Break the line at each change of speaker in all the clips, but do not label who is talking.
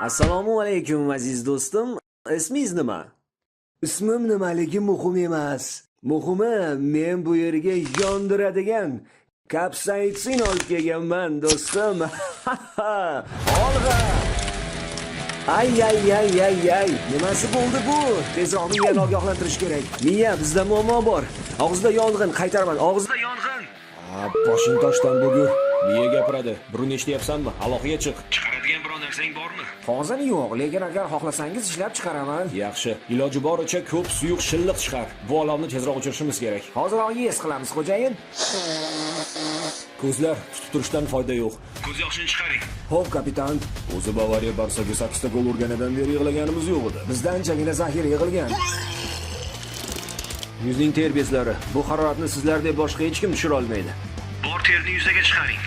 Assalomu alaykum aziz do'stim. Ismingiz nima?
Ismim nimaligi muhim emas. Muhimi men bu yerga yondiradigan kapsaitsin olib kelganman do'stim. Olg'a! Ay. Nimasi bo'ldi bu? Tezroq miyani ogohlantirish kerak. Miya, bizda muammo bor. Og'izda yong'in, qaytaraman. Og'izda yong'in.
Boshing toshdan bugur. Miya gapiradi. Burun eshityapsanmi? Aloqaga chiq.
Chiqaradigan biror narsang bormi?
Hozir yo'q, lekin agar xohlasangiz ishlab chiqaraman. Yaxshi. Iloji boricha ko'p suyuq shilliq chiqar. Bu olovni tezroq o'chirishimiz kerak. Hoziroq yes qilamiz, xo'jayin. Ko'zlar tutib turishdan foyda yo'q.
Ko'z yoshini chiqaring.
Xo'p, kapitan. O'zi Bavariya Barsaga 8 ta gol urganidan beri yig'laganimiz yo'q edi. Bizda anchagina zaxira yig'ilgan. Yuzning ter bezlari. Bu haroratni sizlardek boshqa hech kim tushira olmaydi.
Bor terni yuzaga chiqaring.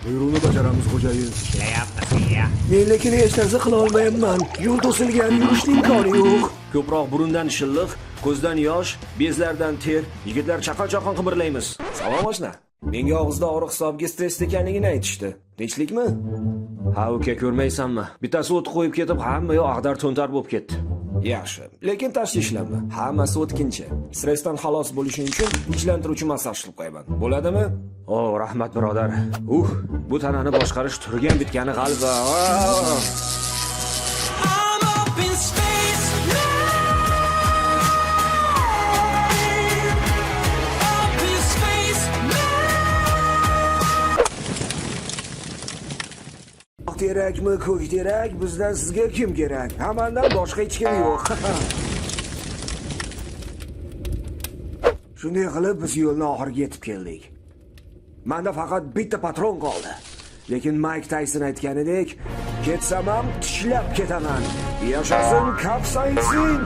Buyruqni bajaramiz, xo'jayin.
Ishlayapmiz-ya. Men lekin hech narsa qila olmayapman. Yo'l to'silgan, yurishning imkoni yo'q.
Ko'proq burundan shilliq, ko'zdan yosh, bezlardan ter, yigitlar chaqal-chaqon qimirlaymiz. Salom oshna. Menga og'izda og'riq hisobiga stress ekanligini aytishdi. Tinchlikmi? Ha, uka, ko'rmaysanmi? Bittasi o't qo'yib ketib, hamma yoq ag'dar-to'ntar bo'lib ketdi. Yaxshi, lekin tashvishlanma. Hammasi o'tkinchi. Stressdan xalos bo'lishing uchun tinchlantiruvchi massaj qilib qo'yaman. Bo'ladimi? Oh, rahmat birodar. Bu tanani boshqarish turgan bitgani g'alba.
Kerakmi, ko'k kerak, bizdan sizga kim kerak? Hammadan boshqa hech kim yo'q. Shunday qilib biz yo'lni oxiriga yetib keldik. Menda faqat bitta patron qoldi. Lekin Mike Tyson aytganidek, ketsam ham tishlab ketaman. Yashasin kapsaitsin!